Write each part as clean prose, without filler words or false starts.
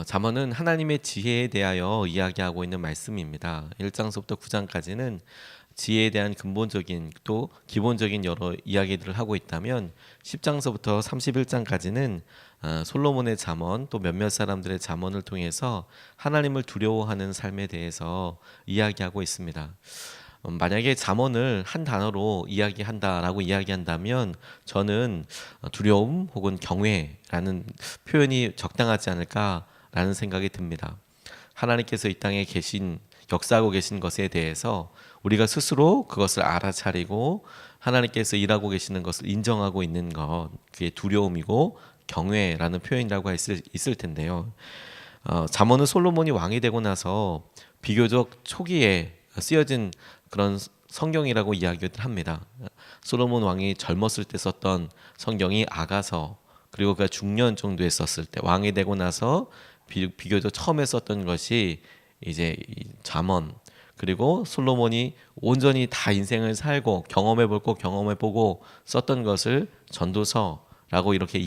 잠언은 하나님의 지혜에 대하여 이야기하고 있는 말씀입니다. 1장서부터 9장까지는 지혜에 대한 근본적인 또 기본적인 여러 이야기들을 하고 있다면 10장서부터 31장까지는 솔로몬의 잠언 또 몇몇 사람들의 잠언을 통해서 하나님을 두려워하는 삶에 대해서 이야기하고 있습니다. 만약에 잠언을 한 단어로 이야기한다라고 이야기한다면 저는 두려움 혹은 경외라는 표현이 적당하지 않을까라는 생각이 듭니다. 하나님께서 이 땅에 역사하고 계신 것에 대해서 우리가 스스로 그것을 알아차리고 하나님께서 일하고 계시는 것을 인정하고 있는 것, 그게 두려움이고 경외라는 표현이라고 있을 텐데요. 잠언은 솔로몬이 왕이 되고 나서 비교적 초기에 쓰여진 그런 성경이라고 이야기를 합니다. 솔로몬 왕이 젊었을 때 썼던 성경이 아가서, 그리고 그가 중년 정도에 썼을 때 왕이 되고 나서 비교적 처음에 썼던 것이 이제 잠언, 그리고 솔로몬이 온전히 다 인생을 살고 경험해보고 썼던 것을 전도서라고 이렇게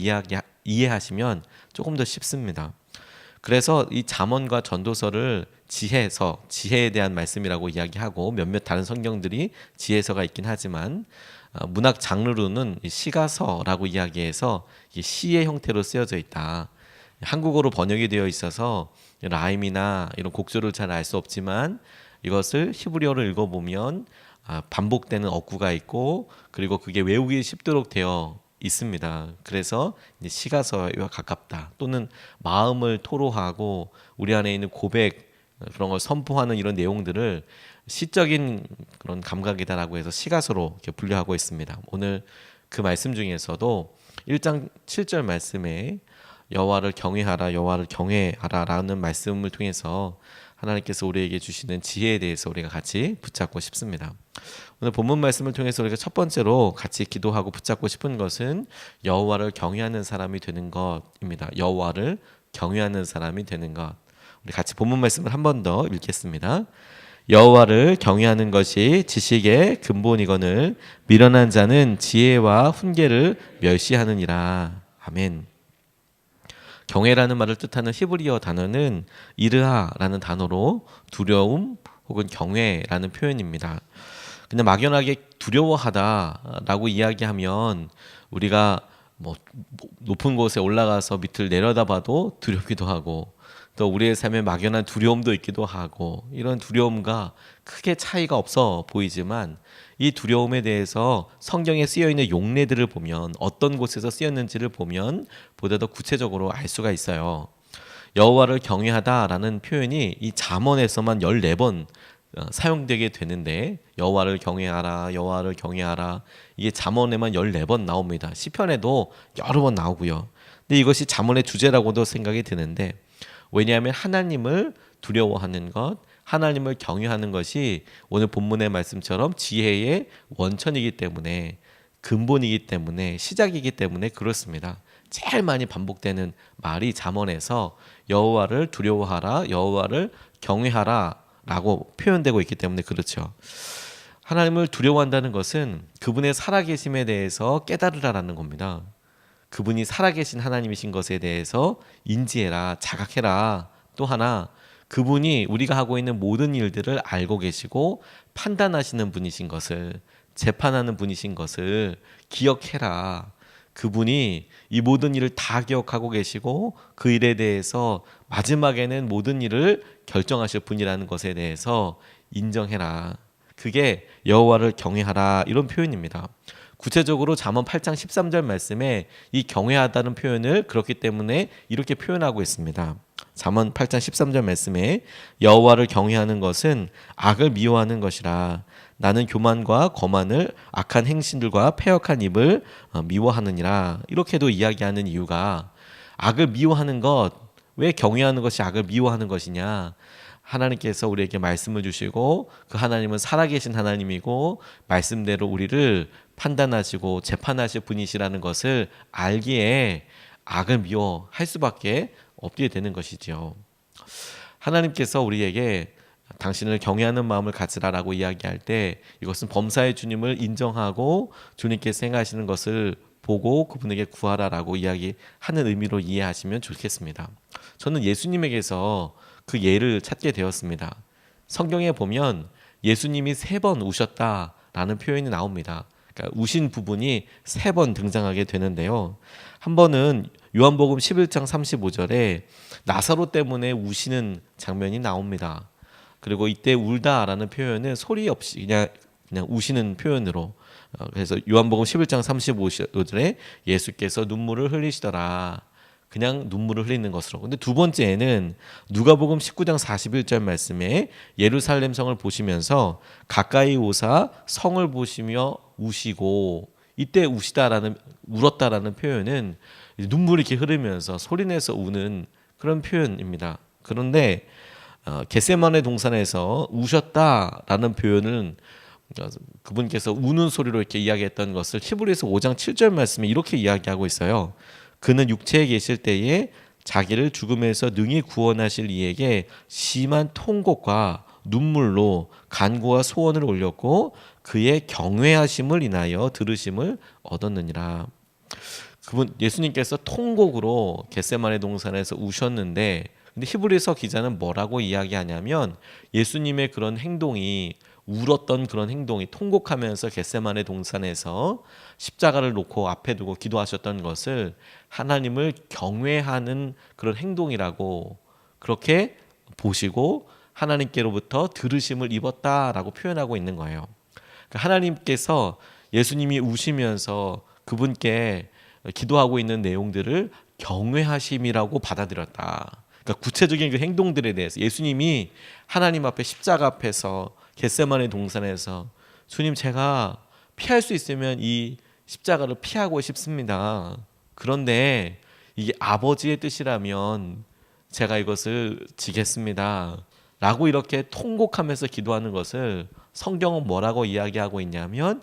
이해하시면 조금 더 쉽습니다. 그래서 이 잠언과 전도서를 지혜에 대한 말씀이라고 이야기하고 몇몇 다른 성경들이 지혜서가 있긴 하지만 문학 장르로는 시가서라고 이야기해서 시의 형태로 쓰여져 있다. 한국어로 번역이 되어 있어서 라임이나 이런 곡조를 잘 알 수 없지만 이것을 히브리어로 읽어보면 반복되는 어구가 있고 그리고 그게 외우기 쉽도록 되어 있습니다. 그래서 시가서와 가깝다 또는 마음을 토로하고 우리 안에 있는 고백 그런 걸 선포하는 이런 내용들을 시적인 그런 감각이다라고 해서 시가서로 이렇게 분류하고 있습니다. 오늘 그 말씀 중에서도 1장 7절 말씀에 여호와를 경외하라라는 말씀을 통해서 하나님께서 우리에게 주시는 지혜에 대해서 우리가 같이 붙잡고 싶습니다. 오늘 본문 말씀을 통해서 우리가 첫 번째로 같이 기도하고 붙잡고 싶은 것은 여호와를 경외하는 사람이 되는 것입니다. 여호와를 경외하는 사람이 되는 것. 우리 같이 본문 말씀을 한 번 더 읽겠습니다. 여호와를 경외하는 것이 지식의 근본이거늘 미련한 자는 지혜와 훈계를 멸시하느니라. 아멘. 경외라는 말을 뜻하는 히브리어 단어는 이르하라는 단어로 두려움 혹은 경외라는 표현입니다. 그냥 막연하게 두려워하다라고 이야기하면 우리가 높은 곳에 올라가서 밑을 내려다봐도 두렵기도 하고 또 우리의 삶에 막연한 두려움도 있기도 하고 이런 두려움과 크게 차이가 없어 보이지만 이 두려움에 대해서 성경에 쓰여있는 용례들을 보면 어떤 곳에서 쓰였는지를 보면 보다 더 구체적으로 알 수가 있어요. 여호와를 경외하다라는 표현이 이 잠언에서만 14번 사용되게 되는데 여호와를 경외하라 이게 잠언에만 14번 나옵니다. 시편에도 여러 번 나오고요. 근데 이것이 잠언의 주제라고도 생각이 드는데 왜냐하면 하나님을 두려워하는 것, 하나님을 경외하는 것이 오늘 본문의 말씀처럼 지혜의 원천이기 때문에 근본이기 때문에 시작이기 때문에 그렇습니다. 제일 많이 반복되는 말이 잠언에서 여호와를 두려워하라, 여호와를 경외하라 라고 표현되고 있기 때문에 그렇죠. 하나님을 두려워한다는 것은 그분의 살아계심에 대해서 깨달으라라는 겁니다. 그분이 살아계신 하나님이신 것에 대해서 인지해라, 자각해라. 또 하나 그분이 우리가 하고 있는 모든 일들을 알고 계시고 판단하시는 분이신 것을, 재판하는 분이신 것을 기억해라. 그분이 이 모든 일을 다 기억하고 계시고 그 일에 대해서 마지막에는 모든 일을 결정하실 분이라는 것에 대해서 인정해라. 그게 여호와를 경외하라 이런 표현입니다. 구체적으로 잠언 8장 13절 말씀에 이 경외하다는 표현을 그렇기 때문에 이렇게 표현하고 있습니다. 잠언 8장 13절 말씀에 여호와를 경외하는 것은 악을 미워하는 것이라. 나는 교만과 거만을 악한 행실들과 패역한 입을 미워하느니라. 이렇게도 이야기하는 이유가 악을 미워하는 것, 왜 경외하는 것이 악을 미워하는 것이냐? 하나님께서 우리에게 말씀을 주시고 그 하나님은 살아계신 하나님이고 말씀대로 우리를 판단하시고 재판하실 분이시라는 것을 알기에 악을 미워할 수밖에 없게 되는 것이죠. 하나님께서 우리에게 당신을 경외하는 마음을 가지라라고 이야기할 때 이것은 범사의 주님을 인정하고 주님께서 행하시는 것을 보고 그분에게 구하라라고 이야기하는 의미로 이해하시면 좋겠습니다. 저는 예수님에게서 그 예를 찾게 되었습니다. 성경에 보면 예수님이 3번 우셨다라는 표현이 나옵니다. 그러니까 우신 부분이 3번 등장하게 되는데요. 한 번은 요한복음 11장 35절에 나사로 때문에 우시는 장면이 나옵니다. 그리고 이때 울다라는 표현은 소리 없이 그냥 우시는 표현으로, 그래서 요한복음 11장 35절에 예수께서 눈물을 흘리시더라. 그냥 눈물을 흘리는 것으로. 근데 두 번째는 누가복음 19장 41절 말씀에 예루살렘 성을 보시면서 가까이 오사 성을 보시며 우시고, 이때 울었다라는 표현은 눈물이 이렇게 흐르면서 소리내서 우는 그런 표현입니다. 그런데 겟세마네 동산에서 우셨다라는 표현은 그분께서 우는 소리로 이렇게 이야기했던 것을 히브리서 5장 7절 말씀에 이렇게 이야기하고 있어요. 그는 육체에 계실 때에 자기를 죽음에서 능히 구원하실 이에게 심한 통곡과 눈물로 간구와 소원을 올렸고 그의 경외하심을 인하여 들으심을 얻었느니라. 그분 예수님께서 통곡으로 겟세마네 동산에서 우셨는데, 근데 히브리서 기자는 뭐라고 이야기하냐면 예수님의 그런 행동이, 울었던 그런 행동이, 통곡하면서 겟세마네 동산에서 십자가를 놓고 앞에 두고 기도하셨던 것을 하나님을 경외하는 그런 행동이라고 그렇게 보시고 하나님께로부터 들으심을 입었다라고 표현하고 있는 거예요. 그러니까 하나님께서 예수님이 우시면서 그분께 기도하고 있는 내용들을 경외하심이라고 받아들였다. 그러니까 구체적인 그 행동들에 대해서 예수님이 하나님 앞에 십자가 앞에서 겟세마네 동산에서 주님, 제가 피할 수 있으면 이 십자가를 피하고 싶습니다. 그런데 이게 아버지의 뜻이라면 제가 이것을 지겠습니다. 라고 이렇게 통곡하면서 기도하는 것을 성경은 뭐라고 이야기하고 있냐면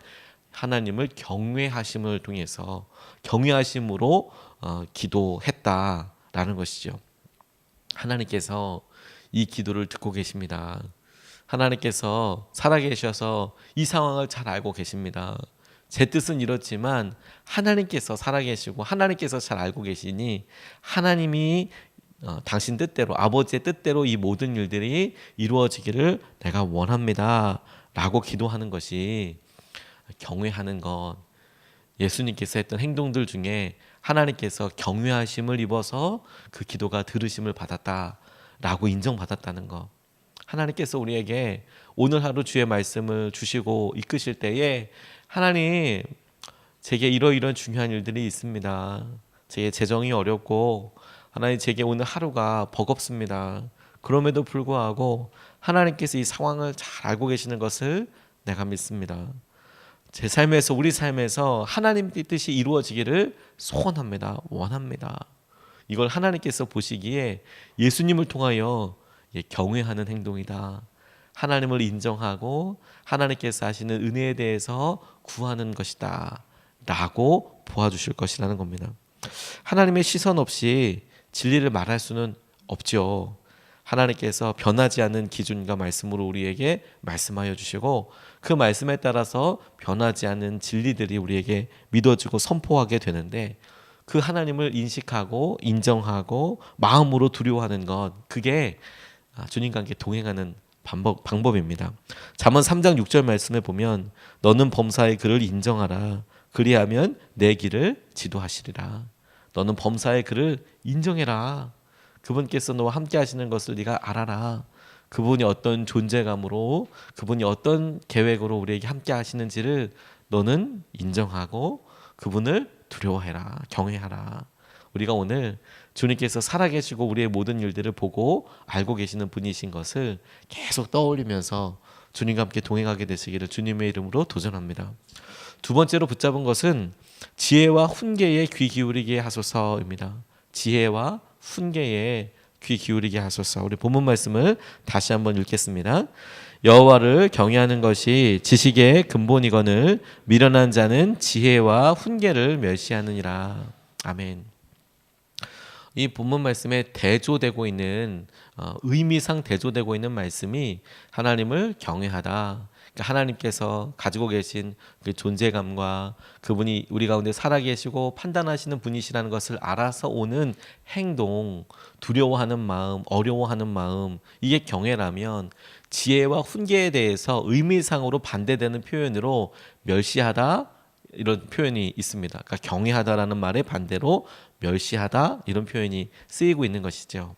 하나님을 경외하심을 통해서 경외하심으로 기도했다라는 것이죠. 하나님께서 이 기도를 듣고 계십니다. 하나님께서 살아계셔서 이 상황을 잘 알고 계십니다. 제 뜻은 이렇지만 하나님께서 살아계시고 하나님께서 잘 알고 계시니 하나님이 당신 뜻대로, 아버지의 뜻대로 이 모든 일들이 이루어지기를 내가 원합니다 라고 기도하는 것이 경외하는 것. 예수님께서 했던 행동들 중에 하나님께서 경외하심을 입어서 그 기도가 들으심을 받았다라고 인정받았다는 것. 하나님께서 우리에게 오늘 하루 주의 말씀을 주시고 이끄실 때에 하나님, 제게 이러이러한 중요한 일들이 있습니다. 제 재정이 어렵고 하나님, 제게 오늘 하루가 버겁습니다. 그럼에도 불구하고 하나님께서 이 상황을 잘 알고 계시는 것을 내가 믿습니다. 제 삶에서, 우리 삶에서 하나님의 뜻이 이루어지기를 소원합니다. 원합니다. 이걸 하나님께서 보시기에 예수님을 통하여 경외하는 행동이다. 하나님을 인정하고 하나님께서 하시는 은혜에 대해서 구하는 것이다 라고 보아주실 것이라는 겁니다. 하나님의 시선 없이 진리를 말할 수는 없죠. 하나님께서 변하지 않는 기준과 말씀으로 우리에게 말씀하여 주시고 그 말씀에 따라서 변하지 않는 진리들이 우리에게 믿어지고 선포하게 되는데, 그 하나님을 인식하고 인정하고 마음으로 두려워하는 것, 그게 주님과 함께 동행하는 방법입니다. 잠언 3장 6절 말씀에 보면 너는 범사의 그를 인정하라. 그리하면 내 길을 지도하시리라. 너는 범사의 그를 인정해라. 그분께서 너와 함께 하시는 것을 네가 알아라. 그분이 어떤 존재감으로, 그분이 어떤 계획으로 우리에게 함께 하시는지를 너는 인정하고 그분을 두려워해라. 경외하라. 우리가 오늘 주님께서 살아계시고 우리의 모든 일들을 보고 알고 계시는 분이신 것을 계속 떠올리면서 주님과 함께 동행하게 되시기를 주님의 이름으로 도전합니다. 두 번째로 붙잡은 것은 지혜와 훈계에 귀 기울이게 하소서입니다. 지혜와 훈계에 귀 기울이게 하소서. 우리 본문 말씀을 다시 한번 읽겠습니다. 여호와를 경외하는 것이 지식의 근본이거늘 미련한 자는 지혜와 훈계를 멸시하느니라. 아멘. 이 본문 말씀에 대조되고 있는 의미상 대조되고 있는 말씀이 하나님을 경외하다. 하나님께서 가지고 계신 그 존재감과 그분이 우리 가운데 살아계시고 판단하시는 분이시라는 것을 알아서 오는 행동, 두려워하는 마음, 어려워하는 마음, 이게 경외라면 지혜와 훈계에 대해서 의미상으로 반대되는 표현으로 멸시하다 이런 표현이 있습니다. 그러니까 경외하다라는 말의 반대로 멸시하다 이런 표현이 쓰이고 있는 것이죠.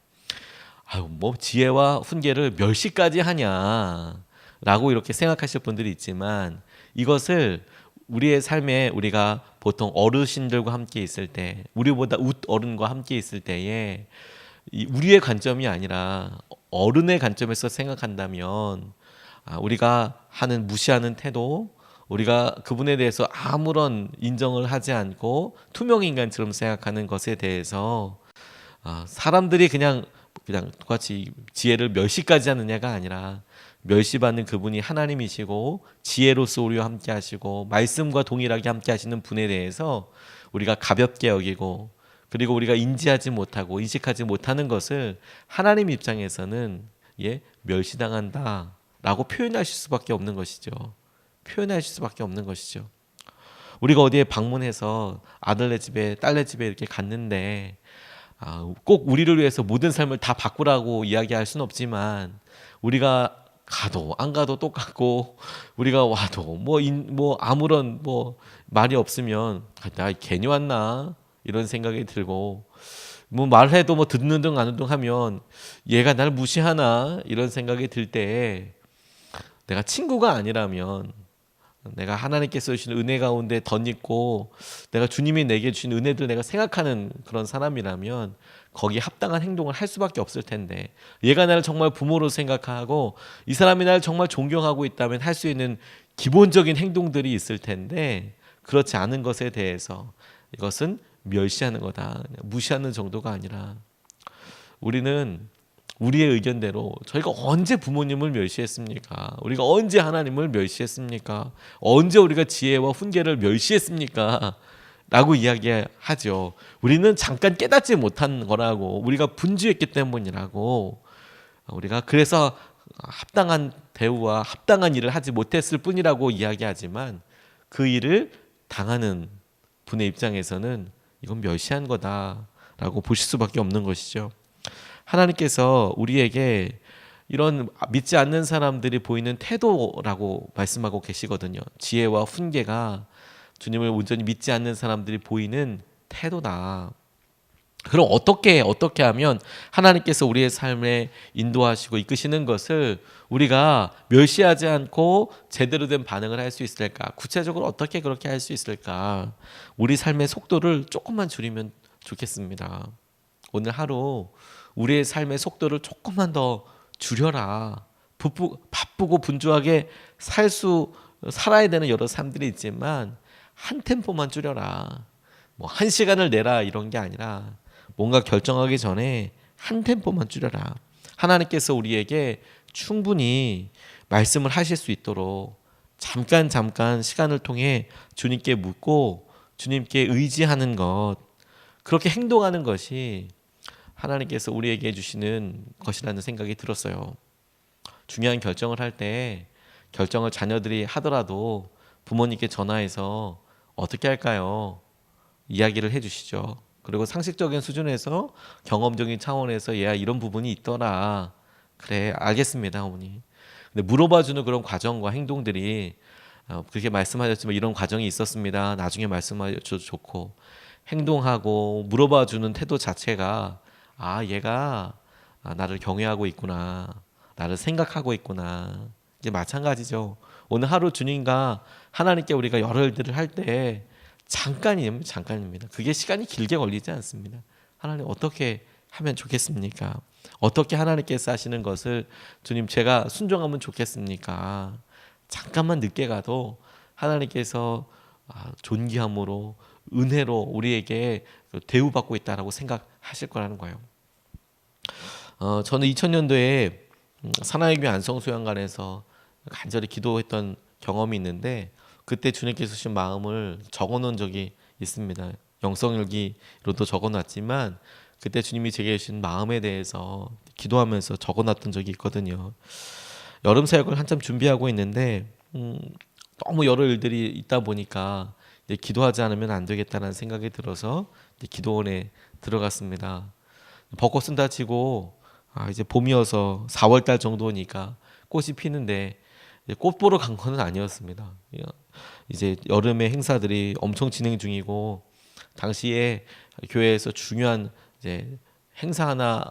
아유, 뭐 지혜와 훈계를 멸시까지 하냐라고 이렇게 생각하실 분들이 있지만 이것을 우리의 삶에 우리가 보통 어르신들과 함께 있을 때, 우리보다 어른과 함께 있을 때에 우리의 관점이 아니라 어른의 관점에서 생각한다면 우리가 하는 무시하는 태도, 우리가 그분에 대해서 아무런 인정을 하지 않고 투명 인간처럼 생각하는 것에 대해서 사람들이 그냥 똑같이 지혜를 멸시까지 하느냐가 아니라 멸시받는 그분이 하나님이시고 지혜로서 우리와 함께 하시고 말씀과 동일하게 함께 하시는 분에 대해서 우리가 가볍게 여기고 그리고 우리가 인지하지 못하고 인식하지 못하는 것을 하나님 입장에서는 멸시당한다라고 표현하실 수밖에 없는 것이죠. 표현하실 수밖에 없는 것이죠. 우리가 어디에 방문해서 아들네 집에 딸네 집에 이렇게 갔는데 꼭 우리를 위해서 모든 삶을 다 바꾸라고 이야기할 수는 없지만 우리가 가도 안 가도 똑같고 우리가 와도 뭐 아무런 말이 없으면 나 괜히 왔나 이런 생각이 들고 뭐 말해도 듣는 둥 아는 둥 하면 얘가 날 무시하나 이런 생각이 들 때 내가 친구가 아니라면 내가 하나님께서 주신 은혜 가운데 덧입고 내가 주님이 내게 주신 은혜들 내가 생각하는 그런 사람이라면 거기에 합당한 행동을 할 수밖에 없을 텐데 얘가 나를 정말 부모로 생각하고 이 사람이 나를 정말 존경하고 있다면 할 수 있는 기본적인 행동들이 있을 텐데 그렇지 않은 것에 대해서 이것은 멸시하는 거다, 무시하는 정도가 아니라 우리는 우리의 의견대로 저희가 언제 부모님을 멸시했습니까? 우리가 언제 하나님을 멸시했습니까? 언제 우리가 지혜와 훈계를 멸시했습니까? 라고 이야기하죠. 우리는 잠깐 깨닫지 못한 거라고, 우리가 분주했기 때문이라고, 우리가 그래서 합당한 대우와 합당한 일을 하지 못했을 뿐이라고 이야기하지만 그 일을 당하는 분의 입장에서는 이건 멸시한 거다라고 보실 수밖에 없는 것이죠. 하나님께서 우리에게 이런 믿지 않는 사람들이 보이는 태도라고 말씀하고 계시거든요. 지혜와 훈계가 주님을 온전히 믿지 않는 사람들이 보이는 태도다. 그럼 어떻게 하면 하나님께서 우리의 삶에 인도하시고 이끄시는 것을 우리가 멸시하지 않고 제대로 된 반응을 할 수 있을까? 구체적으로 어떻게 그렇게 할 수 있을까? 우리 삶의 속도를 조금만 줄이면 좋겠습니다. 오늘 하루 우리의 삶의 속도를 조금만 더 줄여라. 바쁘고 분주하게 살아야 되는 여러 삶들이 있지만 한 템포만 줄여라. 한 시간을 내라 이런 게 아니라 뭔가 결정하기 전에 한 템포만 줄여라. 하나님께서 우리에게 충분히 말씀을 하실 수 있도록 잠깐 시간을 통해 주님께 묻고 주님께 의지하는 것, 그렇게 행동하는 것이 하나님께서 우리에게 해주시는 것이라는 생각이 들었어요. 중요한 결정을 할 때 결정을 자녀들이 하더라도 부모님께 전화해서 어떻게 할까요? 이야기를 해주시죠. 그리고 상식적인 수준에서 경험적인 차원에서 얘야 이런 부분이 있더라. 그래 알겠습니다 어머니. 근데 물어봐주는 그런 과정과 행동들이 그렇게 말씀하셨지만 이런 과정이 있었습니다. 나중에 말씀하셔도 좋고 행동하고 물어봐주는 태도 자체가 얘가 나를 경외하고 있구나, 나를 생각하고 있구나. 이제 마찬가지죠. 오늘 하루 주님과 하나님께 우리가 여러 일들을 할 때 잠깐입니다. 그게 시간이 길게 걸리지 않습니다. 하나님 어떻게 하면 좋겠습니까? 어떻게 하나님께서 하시는 것을 주님 제가 순종하면 좋겠습니까? 잠깐만 늦게 가도 하나님께서 존귀함으로 은혜로 우리에게 대우받고 있다라고 생각하실 거라는 거예요. 저는 2000년도에 사나이교회 안성수양관에서 간절히 기도했던 경험이 있는데 그때 주님께서 주신 마음을 적어놓은 적이 있습니다. 영성일기로도 적어놨지만 그때 주님이 제게 주신 마음에 대해서 기도하면서 적어놨던 적이 있거든요. 여름 사역을 한참 준비하고 있는데 너무 여러 일들이 있다 보니까 이제 기도하지 않으면 안 되겠다는 생각이 들어서 이제 기도원에 들어갔습니다. 벚꽃은 다 지고 이제 봄이어서 4월 달 정도니까 꽃이 피는데 이제 꽃 보러 간 건 아니었습니다. 이제 여름에 행사들이 엄청 진행 중이고 당시에 교회에서 중요한 이제 행사 하나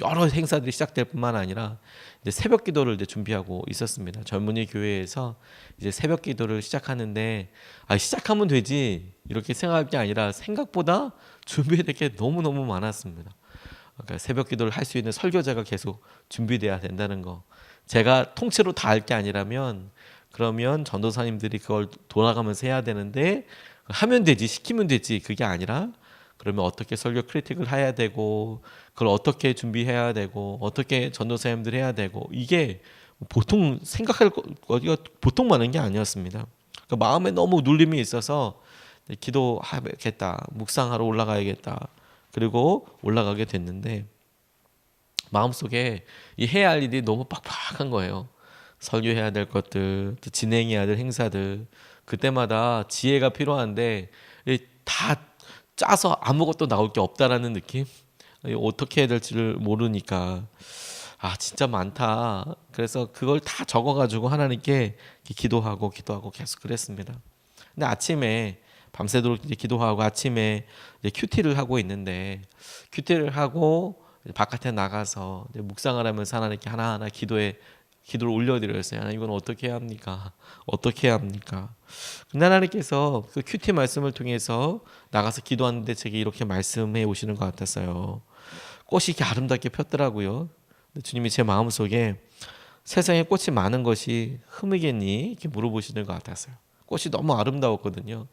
여러 행사들이 시작될 뿐만 아니라 이제 새벽 기도를 이제 준비하고 있었습니다. 젊은이 교회에서 이제 새벽 기도를 시작하는데 시작하면 되지 이렇게 생각할 게 아니라 생각보다 준비해야 될 게 너무너무 많았습니다. 그러니까 새벽 기도를 할 수 있는 설교자가 계속 준비돼야 된다는 거. 제가 통째로 다 할 게 아니라면 그러면 전도사님들이 그걸 돌아가면서 해야 되는데 하면 되지 시키면 되지 그게 아니라 그러면 어떻게 설교 크리틱을 해야 되고 그걸 어떻게 준비해야 되고 어떻게 전도사님들 해야 되고 이게 보통 생각할 거기가 보통 많은 게 아니었습니다. 그러니까 마음에 너무 눌림이 있어서 기도하겠다 묵상하러 올라가야겠다 그리고 올라가게 됐는데 마음속에 이 해야 할 일이 너무 빡빡한 거예요. 설교해야 될 것들, 또 진행해야 될 행사들 그때마다 지혜가 필요한데 다 짜서 아무것도 나올 게 없다라는 느낌? 어떻게 해야 될지를 모르니까 진짜 많다. 그래서 그걸 다 적어가지고 하나님께 기도하고 계속 그랬습니다. 근데 아침에 밤새도록 이제 기도하고 아침에 이제 큐티를 하고 있는데 큐티를 하고 바깥에 나가서 이제 묵상을 하면서 하나님께 하나하나 기도를 올려드렸어요. 하나님 이건 어떻게 해야 합니까? 어떻게 해야 합니까? 근데 하나님께서 그 큐티 말씀을 통해서 나가서 기도하는데 제게 이렇게 말씀해 오시는 것 같았어요. 꽃이 이렇게 아름답게 폈더라고요. 주님이 제 마음속에 세상에 꽃이 많은 것이 흠이겠니? 이렇게 물어보시는 것 같았어요. 꽃이 너무 아름다웠거든요.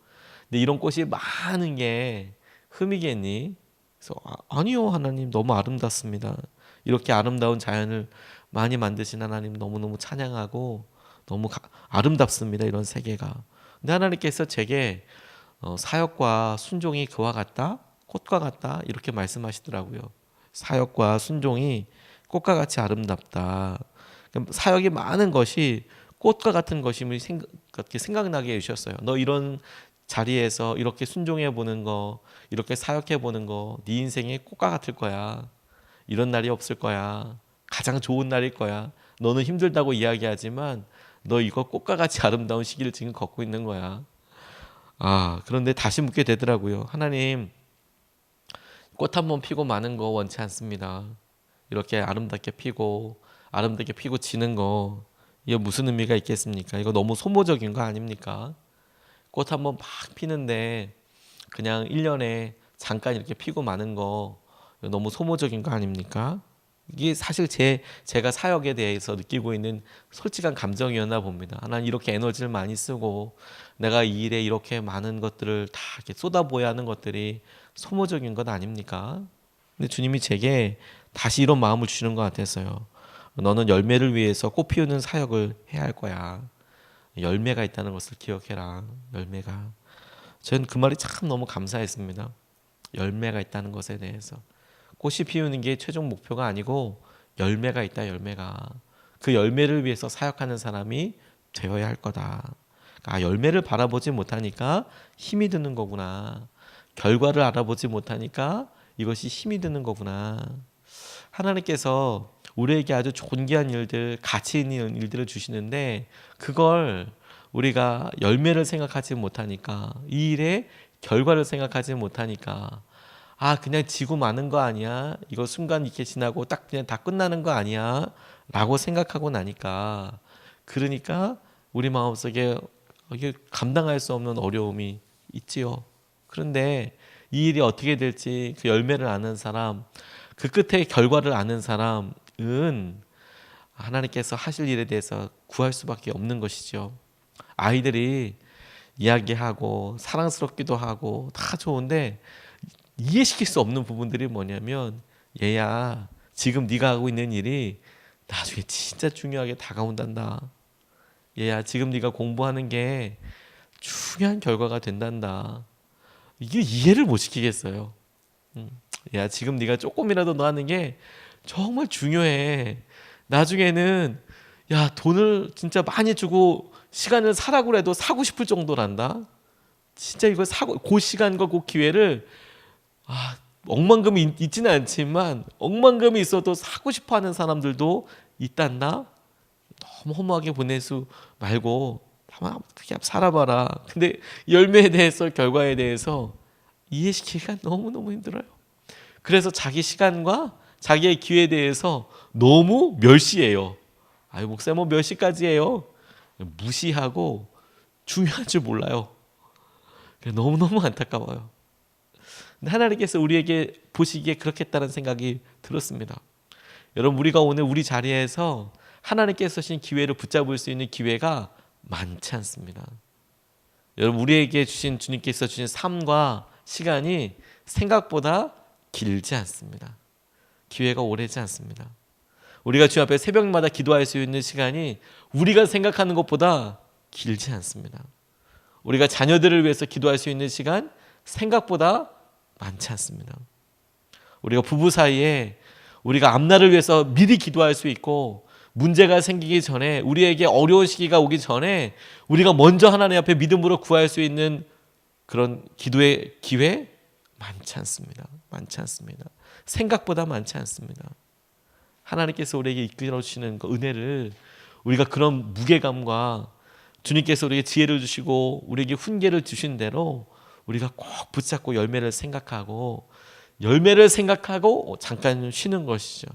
근데 이런 꽃이 많은 게 흠이겠니? 그래서 아니요 하나님 너무 아름답습니다. 이렇게 아름다운 자연을 많이 만드신 하나님 너무너무 찬양하고 너무 아름답습니다. 이런 세계가. 근데 하나님께서 제게 사역과 순종이 그와 같다, 꽃과 같다 이렇게 말씀하시더라고요. 사역과 순종이 꽃과 같이 아름답다. 사역이 많은 것이 꽃과 같은 것임을 생각나게 해주셨어요. 너 이런 자리에서 이렇게 순종해 보는 거, 이렇게 사역해 보는 거, 네 인생의 꽃과 같을 거야. 이런 날이 없을 거야. 가장 좋은 날일 거야. 너는 힘들다고 이야기하지만 너 이거 꽃과 같이 아름다운 시기를 지금 걷고 있는 거야. 그런데 다시 묻게 되더라고요. 하나님, 꽃 한 번 피고 마는 거 원치 않습니다. 이렇게 아름답게 피고 지는 거 이게 무슨 의미가 있겠습니까? 이거 너무 소모적인 거 아닙니까? 꽃 한 번 막 피는데 그냥 1년에 잠깐 이렇게 피고 마는 거 너무 소모적인 거 아닙니까? 이게 사실 제가 사역에 대해서 느끼고 있는 솔직한 감정이었나 봅니다. 하나님 이렇게 에너지를 많이 쓰고 내가 이 일에 이렇게 많은 것들을 다 이렇게 쏟아부어야 하는 것들이 소모적인 것 아닙니까? 근데 주님이 제게 다시 이런 마음을 주시는 것 같았어요. 너는 열매를 위해서 꽃 피우는 사역을 해야 할 거야. 열매가 있다는 것을 기억해라. 열매가. 저는 그 말이 참 너무 감사했습니다. 열매가 있다는 것에 대해서. 꽃이 피우는 게 최종 목표가 아니고 열매가 있다. 열매가. 그 열매를 위해서 사역하는 사람이 되어야 할 거다. 열매를 바라보지 못하니까 힘이 드는 거구나. 결과를 알아보지 못하니까 이것이 힘이 드는 거구나. 하나님께서 우리에게 아주 존귀한 일들, 가치 있는 일들을 주시는데 그걸 우리가 열매를 생각하지 못하니까 이 일의 결과를 생각하지 못하니까 그냥 지고 마는 거 아니야? 이거 순간 이렇게 지나고 딱 그냥 다 끝나는 거 아니야? 라고 생각하고 나니까 그러니까 우리 마음속에 이게 감당할 수 없는 어려움이 있지요. 그런데 이 일이 어떻게 될지 그 열매를 아는 사람, 그 끝의 결과를 아는 사람은 하나님께서 하실 일에 대해서 구할 수밖에 없는 것이죠. 아이들이 이야기하고 사랑스럽기도 하고 다 좋은데 이해시킬 수 없는 부분들이 뭐냐면 얘야 지금 네가 하고 있는 일이 나중에 진짜 중요하게 다가온단다. 얘야 지금 네가 공부하는 게 중요한 결과가 된단다. 이게 이해를 못 시키겠어요. 야 지금 네가 조금이라도 너 하는 게 정말 중요해. 나중에는 야 돈을 진짜 많이 주고 시간을 사라고 해도 사고 싶을 정도란다. 진짜 이거 사고 그 시간과 그 기회를 억만금이 있지는 않지만 억만금이 있어도 사고 싶어하는 사람들도 있단다. 너무 허무하게 보낼 수 말고 그냥 살아봐라. 근데 열매에 대해서 결과에 대해서 이해시키기가 너무너무 힘들어요. 그래서 자기 시간과 자기의 기회에 대해서 너무 멸시해요. 아유 목사님 뭐 몇 시까지 해요? 무시하고 중요한 줄 몰라요. 너무너무 안타까워요. 근데 하나님께서 우리에게 보시기에 그렇겠다는 생각이 들었습니다. 여러분 우리가 오늘 우리 자리에서 하나님께서 주신 기회를 붙잡을 수 있는 기회가 많지 않습니다. 여러분 우리에게 주신 주님께서 주신 삶과 시간이 생각보다 길지 않습니다. 기회가 오래지 않습니다. 우리가 주 앞에 새벽마다 기도할 수 있는 시간이 우리가 생각하는 것보다 길지 않습니다. 우리가 자녀들을 위해서 기도할 수 있는 시간 생각보다 많지 않습니다. 우리가 부부 사이에 우리가 앞날을 위해서 미리 기도할 수 있고 문제가 생기기 전에 우리에게 어려운 시기가 오기 전에 우리가 먼저 하나님 앞에 믿음으로 구할 수 있는 그런 기도의 기회 많지 않습니다. 많지 않습니다. 생각보다 많지 않습니다. 하나님께서 우리에게 이끌어 주시는 그 은혜를 우리가 그런 무게감과 주님께서 우리에게 지혜를 주시고 우리에게 훈계를 주신 대로 우리가 꼭 붙잡고 열매를 생각하고 잠깐 쉬는 것이죠.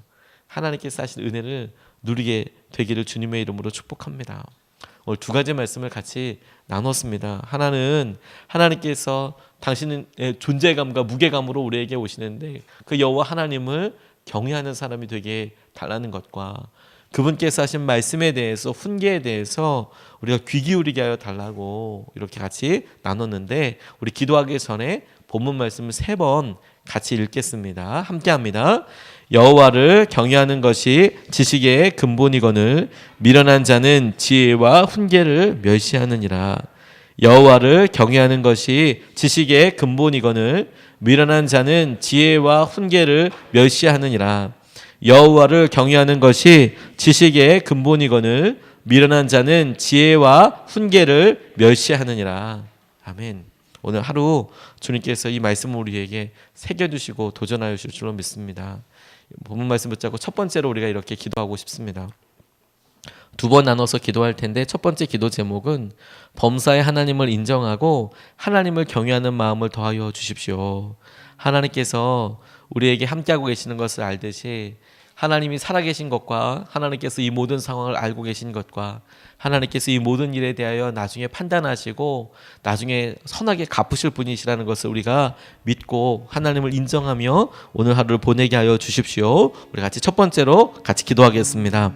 하나님께서 하신 은혜를 누리게 되기를 주님의 이름으로 축복합니다. 오늘 두 가지 말씀을 같이 나눴습니다. 하나는 하나님께서 당신의 존재감과 무게감으로 우리에게 오시는데 그 여호와 하나님을 경외하는 사람이 되게 달라는 것과 그분께서 하신 말씀에 대해서 훈계에 대해서 우리가 귀 기울이게 하여 달라고 이렇게 같이 나눴는데 우리 기도하기 전에 본문 말씀을 3번 같이 읽겠습니다. 함께합니다. 여호와를 경외하는 것이 지식의 근본이거늘 미련한 자는 지혜와 훈계를 멸시하느니라. 여호와를 경외하는 것이 지식의 근본이거늘 미련한 자는 지혜와 훈계를 멸시하느니라. 여호와를 경외하는 것이 지식의 근본이거늘 미련한 자는 지혜와 훈계를 멸시하느니라. 아멘. 오늘 하루 주님께서 이 말씀을 우리에게 새겨주시고 도전하여 주실 줄로 믿습니다. 본문 말씀 붙잡고 첫 번째로 우리가 이렇게 기도하고 싶습니다. 2번 나눠서 기도할 텐데 첫 번째 기도 제목은 범사의 하나님을 인정하고 하나님을 경외하는 마음을 더하여 주십시오. 하나님께서 우리에게 함께하고 계시는 것을 알듯이 하나님이 살아계신 것과 하나님께서 이 모든 상황을 알고 계신 것과 하나님께서 이 모든 일에 대하여 나중에 판단하시고 나중에 선하게 갚으실 분이시라는 것을 우리가 믿고 하나님을 인정하며 오늘 하루를 보내게 하여 주십시오. 우리 같이 첫 번째로 같이 기도하겠습니다.